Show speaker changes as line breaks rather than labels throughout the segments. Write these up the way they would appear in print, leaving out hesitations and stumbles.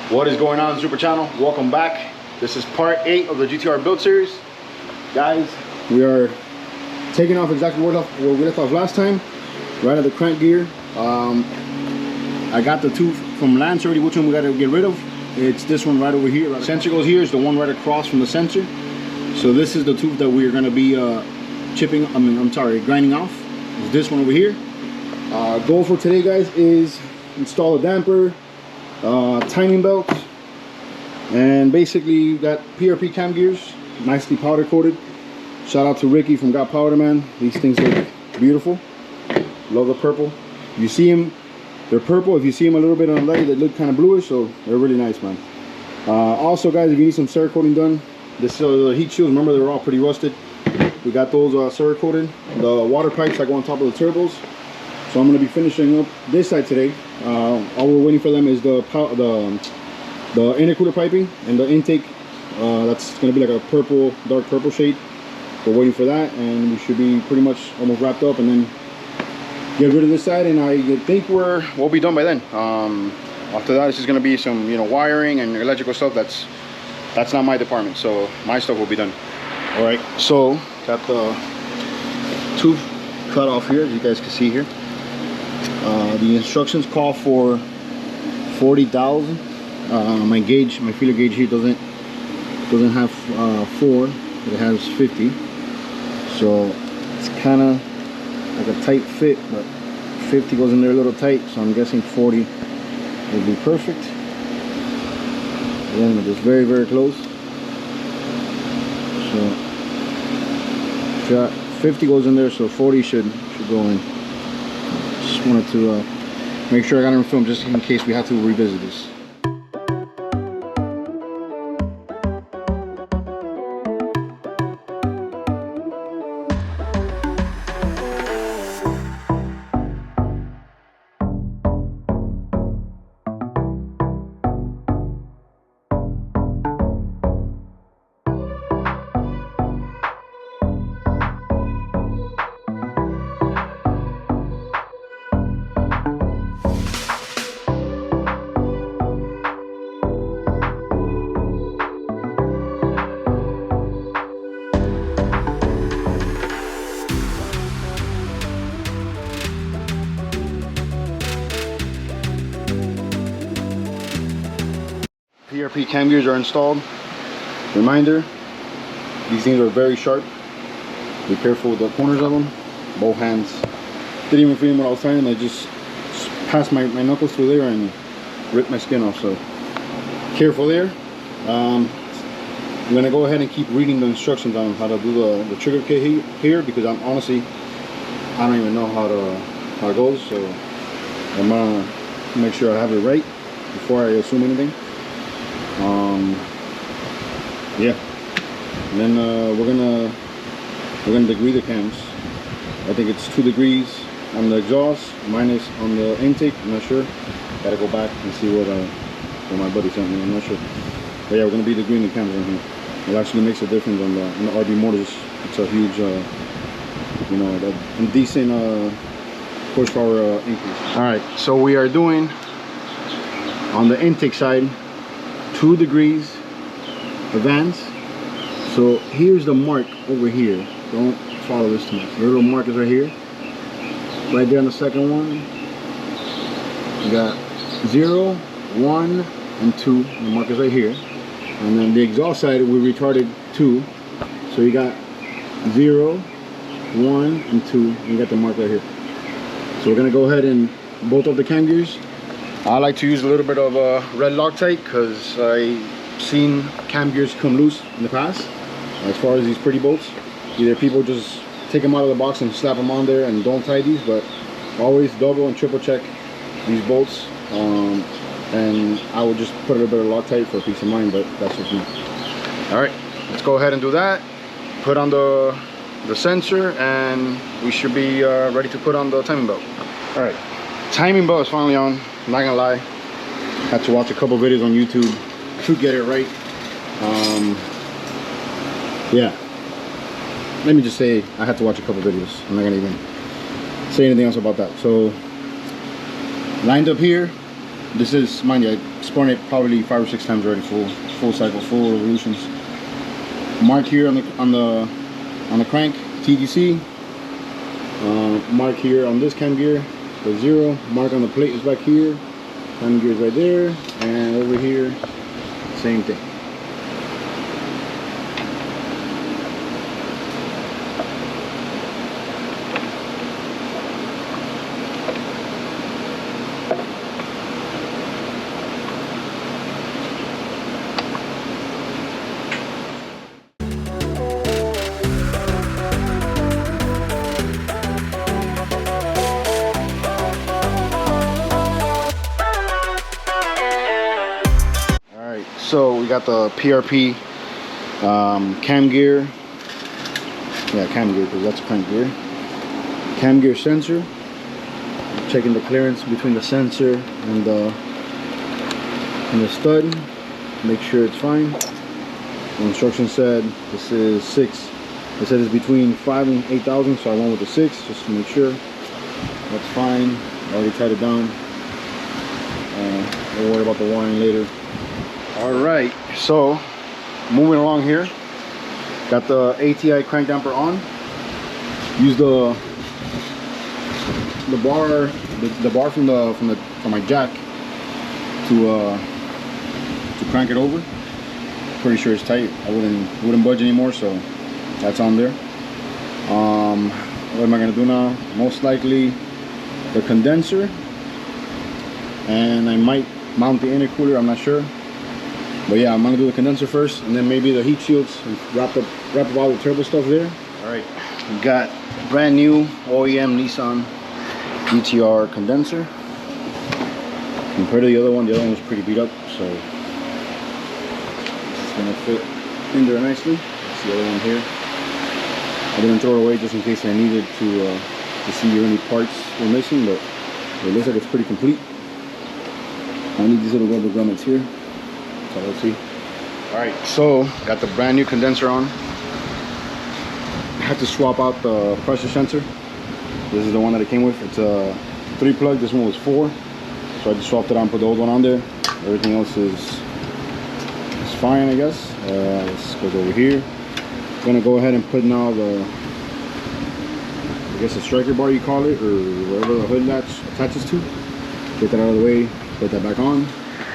What is going on, Super Channel? Welcome back. This is part 8 of the GTR build series. Guys, we are taking off exactly where we left off last time, right at the crank gear. I got the tooth from Lance already, which one we got to get rid of. It's this one right over here. The sensor goes here, is the one right across from the sensor. So this is the tooth that we're going to be grinding off. It's this one over here. Goal for today, guys, is install a damper, timing belt, and basically that PRP cam gears, nicely powder coated. Shout out to Ricky from Got Powder, man. These things look beautiful. Love the purple. You see them, they're purple. If you see them a little bit on the leg, they look kind of bluish, so they're really nice, man. Also, guys, if you need some Cerakoting done, this heat shields, remember they're all pretty rusted. We got those Cerakoted. The water pipes that go on top of the turbos. So I'm going to be finishing up this side today. All we're waiting for them is the intercooler piping and the intake. That's going to be like a purple, dark purple shade. We're waiting for that, and we should be pretty much almost wrapped up, and then get rid of this side, and I think we'll be done by then. After that, it's just going to be some wiring and electrical stuff. That's not my department, so my stuff will be done. All right, so got the tooth cut off here, as you guys can see here. The instructions call for 40,000. My feeler gauge here doesn't have 4, but it has 50. So it's kind of like a tight fit, but 50 goes in there a little tight. So I'm guessing 40 will be perfect. Again, it is very, very close. So got 50 goes in there, so 40 should go in. Just wanted to make sure I got it on film just in case we have to revisit this. PRP cam gears are installed. Reminder, these things are very sharp. Be careful with the corners of them. Both hands. Didn't even feel them when I was tying them. I just passed my knuckles through there and ripped my skin off. So careful there. I'm gonna go ahead and keep reading the instructions on how to do the trigger kit here, because I don't even know how it goes. So I'm gonna make sure I have it right before I assume anything. Yeah, and then we're gonna degree the cams. I think it's 2 degrees on the exhaust, minus on the intake. I'm not sure. Gotta go back and see what my buddy sent me. I'm not sure. But yeah, we're gonna be degreeing the cams right here. It actually makes a difference on the RB motors. It's a huge, a decent horsepower increase. All right, so we are doing on the intake side 2 degrees advance. So here's the mark over here. Don't follow this too much. The little mark is right here. Right there on the second one. You got 0, 1, and 2. The mark is right here. And then the exhaust side, we retarded 2. So you got 0, 1, and 2. You got the mark right here. So we're gonna go ahead and bolt up the cam gears. I like to use a little bit of red Loctite because I've seen cam gears come loose in the past. As far as these pretty bolts, either people just take them out of the box and slap them on there and don't tie these, but always double and triple check these bolts. And I would just put a little bit of Loctite for peace of mind, but that's just me. All right, let's go ahead and do that. Put on the sensor, and we should be ready to put on the timing belt. All right, timing belt is finally on. I'm not gonna lie, had to watch a couple videos on YouTube to get it right. Yeah, let me just say I had to watch a couple videos. I'm not gonna even say anything else about that. So lined up here, This is, mind you, I spun it probably 5 or 6 times already, full cycles, full revolutions. Mark here on the crank, TDC. Mark here on this cam gear, the 0. Mark on the plate is back here. Cam gear is right there, and over here, same thing. So we got the PRP cam gear. Yeah, cam gear, because that's crank gear. Cam gear sensor. Checking the clearance between the sensor and the stud. Make sure it's fine. The instruction said this is 6. It said it's between 5 and 8 thousand, so I went with the 6 just to make sure. That's fine. Already tied it down. We'll worry about the wiring later. Alright, so moving along here, got the ATI crank damper on. Use the bar from my jack to crank it over. Pretty sure it's tight. I wouldn't budge anymore, so that's on there. What am I gonna do now? Most likely the condenser, and I might mount the intercooler, I'm not sure. But yeah, I'm gonna do the condenser first, and then maybe the heat shields, and wrap up all the turbo stuff there. All right, we got brand new OEM Nissan GTR condenser. Compared to the other one was pretty beat up, so it's gonna fit in there nicely. That's the other one here. I didn't throw it away just in case I needed to see if any parts were missing, but it looks like it's pretty complete. I need these little rubber grommets here. So let's see. Alright, so got the brand new condenser on. I had to swap out the pressure sensor. This is the one that it came with. It's a 3 plug. This one was 4. So I just swapped it on, put the old one on there. Everything else is fine, I guess. Let's go over here. I'm gonna go ahead and put now the, I guess, a striker bar you call it, or whatever the hood latch attaches to. Get that out of the way, put that back on.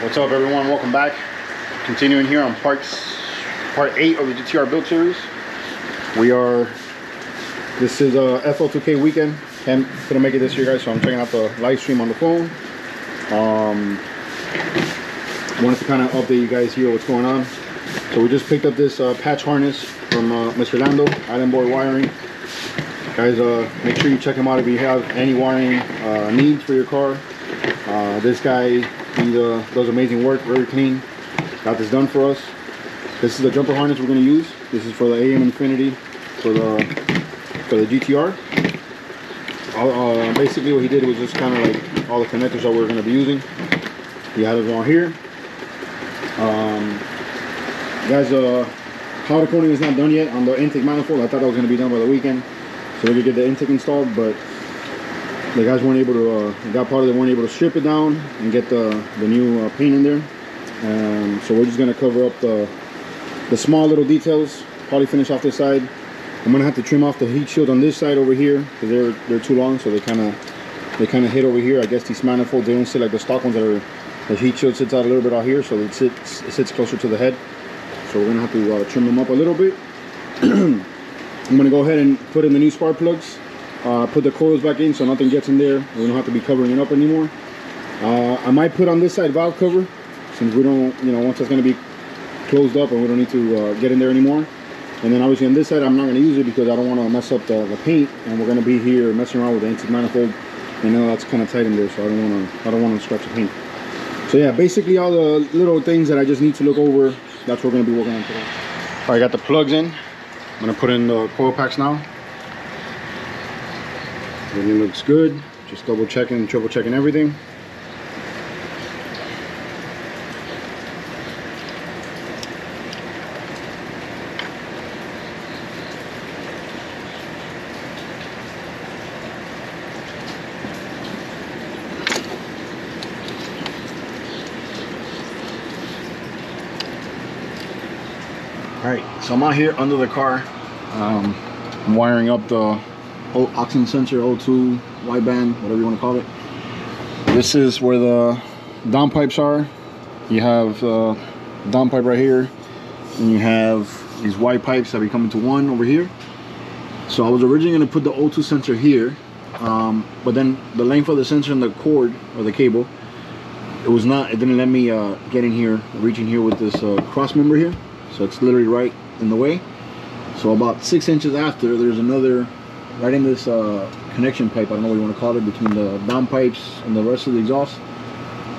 What's up, everyone? Welcome back. Continuing here on part 8 of the GTR build series. This is a FL2K weekend. Couldn't make it this year, guys, so I'm checking out the live stream on the phone. Wanted to kind of update you guys here what's going on. So we just picked up this patch harness from Mr. Lando, Island Boy Wiring. Guys, make sure you check him out if you have any wiring needs for your car. This guy, he does amazing work, very clean. Got this done for us. This is the jumper harness we're going to use. This is for the MNP3 for the GTR. Basically what he did was just kind of like all the connectors that we're going to be using. He had it on here. Guys, powder coating is not done yet on the intake manifold. I thought that was going to be done by the weekend, so we could get the intake installed, but the guys weren't able to, weren't able to strip it down and get the new paint in there. So we're just going to cover up the small little details, probably finish off this side. I'm going to have to trim off the heat shield on this side over here because they're too long, so they kind of hit over here. I guess these manifolds, they don't sit like the stock ones that are, the heat shield sits out a little bit out here, so it sits closer to the head. So we're going to have to trim them up a little bit. I'm going to go ahead and put in the new spark plugs. Put the coils back in so nothing gets in there. We don't have to be covering it up anymore. I might put on this side valve cover, since we don't, once that's going to be closed up and we don't need to get in there anymore. And then obviously on this side I'm not going to use it because I don't want to mess up the paint, and we're going to be here messing around with the intake manifold. I know that's kind of tight in there, so I don't want to scratch the paint. So yeah, basically all the little things that I just need to look over, that's what we're going to be working on today. All right, I got the plugs in. I'm going to put in the coil packs now. Everything looks good. Just double checking, triple checking everything. Alright, so I'm out here under the car. I'm wiring up the oxygen sensor, O2, wideband, whatever you want to call it. This is where the downpipes are. You have downpipe right here, and you have these wide pipes that become into one over here. So I was originally going to put the O2 sensor here, but then the length of the sensor and the cord or the cable, it didn't let me get in here, reach in here with this cross member here. So it's literally right in the way. So about 6 inches after, there's another right in this connection pipe, I don't know what you want to call it, between the downpipes and the rest of the exhaust.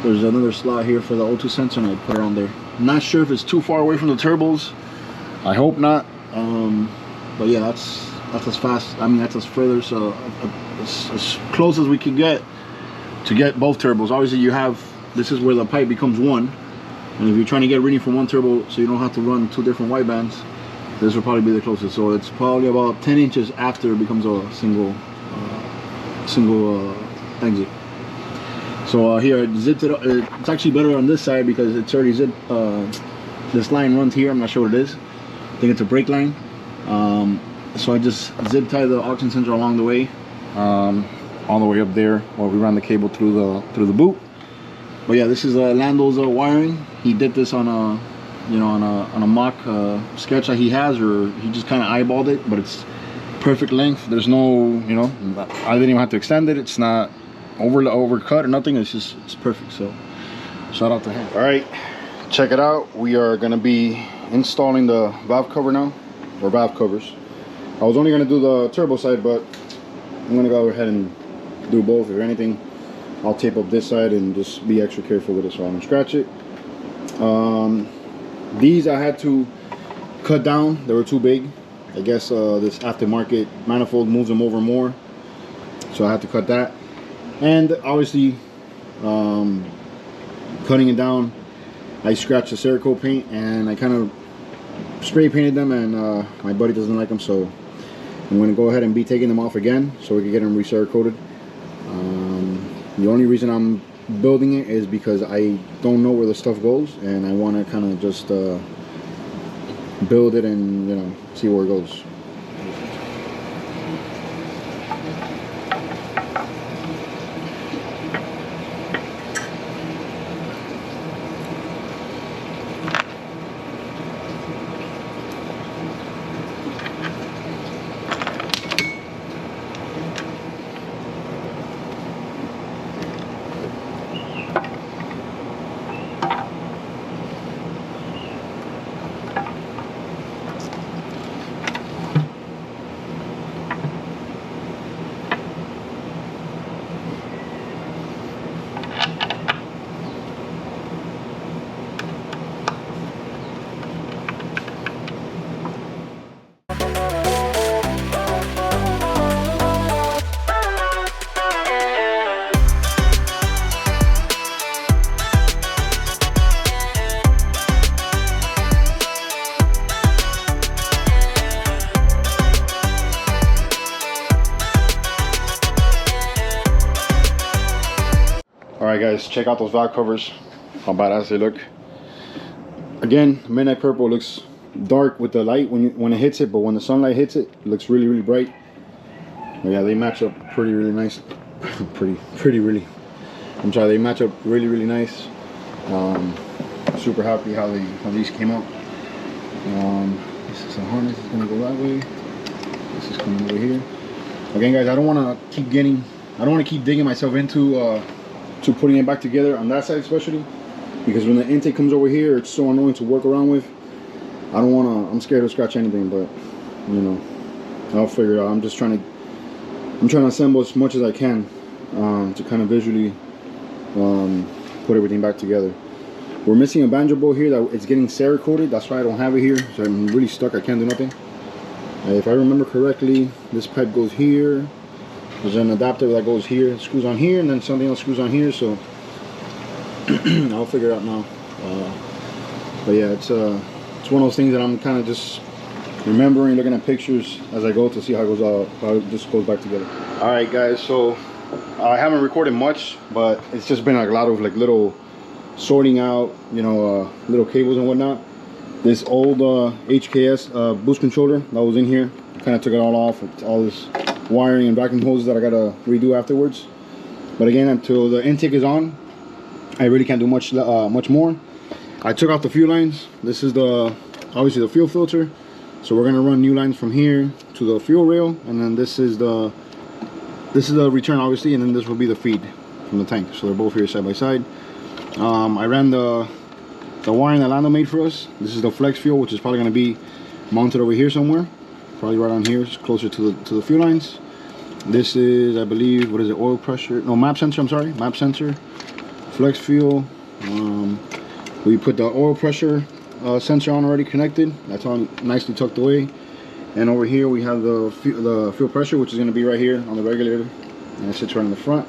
There's another slot here for the O2 sensor, and I put it on there. I'm not sure if it's too far away from the turbos. I hope not. But yeah, that's as fast. I mean, that's as further, so as close as we can get to get both turbos. Obviously, you have, this is where the pipe becomes one, and if you're trying to get reading from one turbo, so you don't have to run 2 different wide bands, this will probably be the closest. So it's probably about 10 inches after it becomes a single exit. So here I zipped it up. It's actually better on this side because it's already zipped. This line runs here. I'm not sure what it is. I think it's a brake line. So I just zip tie the oxygen sensor along the way, all the way up there while we run the cable through the boot. But yeah, this is Lando's wiring. He did this on a mock sketch that he has, or he just kind of eyeballed it, but it's perfect length. There's no, I didn't even have to extend it. It's not overcut or nothing. It's perfect. So shout out to him. All right, check it out. We are going to be installing the valve cover now, or valve covers. I was only going to do the turbo side, but I'm going to go ahead and do both. If anything, I'll tape up this side and just be extra careful with it so I don't scratch it. These I had to cut down. They were too big. I guess this aftermarket manifold moves them over more, so I had to cut that. And obviously, cutting it down, I scratched the Cerakote paint and I kind of spray painted them, and my buddy doesn't like them, so I'm going to go ahead and be taking them off again so we can get them re-Cerakoted. The only reason I'm building it is because I don't know where the stuff goes, and I want to kind of just build it and see where it goes. Alright guys, check out those valve covers, how badass they look. Again, midnight purple looks dark with the light when it hits it, but when the sunlight hits it, it looks really, really bright. But yeah, they match up really nice. Really. I'm sorry, they match up really, really nice. Super happy how these came out. This is a harness, it's gonna go that way. This is coming over here. Again guys, I don't wanna keep digging myself into to putting it back together on that side, especially because when the intake comes over here, it's so annoying to work around with. I'm scared to scratch anything, but I'll figure it out. I'm trying to assemble as much as I can to kind of visually put everything back together. We're missing a banjo bowl here that it's getting Cerakoted. That's why I don't have it here, so I'm really stuck. I can't do nothing. If I remember correctly, this pipe goes here. There's an adapter that goes here, screws on here, and then something else screws on here, so I'll figure it out now. But yeah, it's one of those things that I'm kind of just remembering, looking at pictures as I go to see how it goes, how it just goes back together. All right guys, so I haven't recorded much, but it's just been like a lot of like little sorting out, little cables and whatnot. this old HKS boost controller that was in here. Kind of took it all off. It's all this wiring and vacuum hoses that I gotta redo afterwards. But again, until the intake is on, I really can't do much more. I took off the fuel lines. This is obviously the fuel filter. So we're gonna run new lines from here to the fuel rail, and then this is the return, obviously, and then this will be the feed from the tank. So they're both here side by side. I ran the wiring that Lando made for us. This is the flex fuel, which is probably gonna be mounted over here somewhere. Probably right on here, closer to the fuel lines. This is, I believe, what is it? Oil pressure? No, map sensor. I'm sorry, map sensor. Flex fuel. We put the oil pressure sensor on already connected. That's all nicely tucked away. And over here we have the fuel pressure, which is going to be right here on the regulator, and it sits right in the front.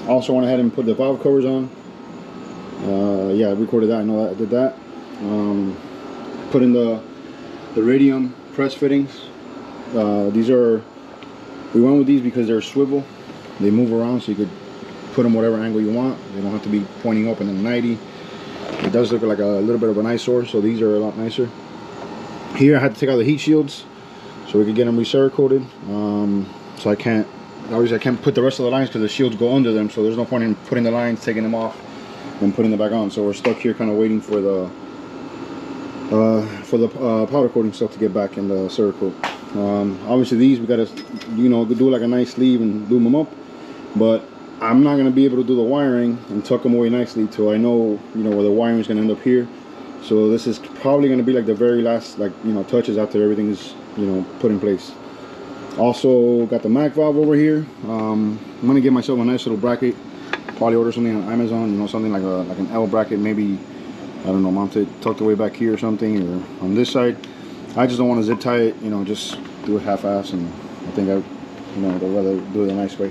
Also went ahead and put the valve covers on. Yeah, I recorded that. I know that I did that. Put in the radium press fittings. We went with these because they're swivel. They move around, so you could put them whatever angle you want. They don't have to be pointing up and then 90. It does look like a little bit of an eyesore, so these are a lot nicer. Here I had to take out the heat shields so we could get them recircoated. So I can't put the rest of the lines because the shields go under them, so there's no point in putting the lines, taking them off, and putting them back on. So we're stuck here kind of waiting for the powder coating stuff to get back in the Cerakote. Obviously these we gotta, do like a nice sleeve and boom them up, but I'm not gonna be able to do the wiring and tuck them away nicely till I know, where the wiring is gonna end up here. So this is probably gonna be like the very last, touches after everything is, put in place. Also got the Mac valve over here. I'm gonna get myself a nice little bracket. Probably order something on Amazon, something like an L bracket, maybe, I don't know, mounted tucked away back here or something, or on this side. I just don't want to zip tie it, just do it half-ass, and I think I'd rather do it a nice way.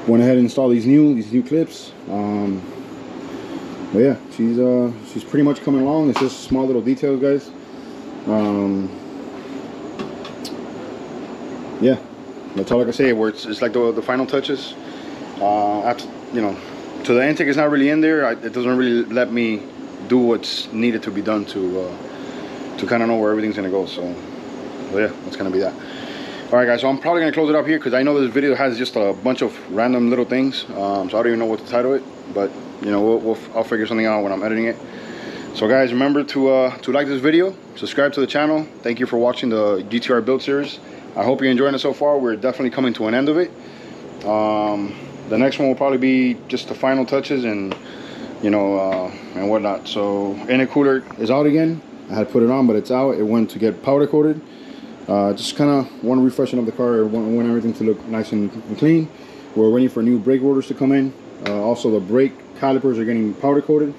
Went ahead and installed these new clips. But yeah, she's pretty much coming along. It's just small little details, guys. Yeah, that's all I can say. It's like the final touches. After, to the intake is not really in there. It doesn't really let me do what's needed to be done to kind of know where everything's gonna go. So yeah, that's gonna be that. All right, guys, so I'm probably gonna close it up here because I know this video has just a bunch of random little things. So I don't even know what to title it, but I'll figure something out when I'm editing it. So guys, remember to like this video, subscribe to the channel. Thank you for watching the GTR build series. I hope you're enjoying it so far. We're definitely coming to an end of it. The next one will probably be just the final touches and and whatnot. So intercooler is out again. I had put it on, but it's out. It went to get powder coated. Just kind of want to refreshen up the car. Want everything to look nice and clean. We're waiting for new brake rotors to come in. Also the brake calipers are getting powder coated.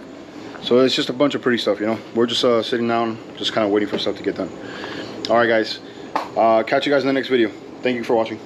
So it's just a bunch of pretty stuff, We're just sitting down, just kind of waiting for stuff to get done. All right, guys. Catch you guys in the next video. Thank you for watching.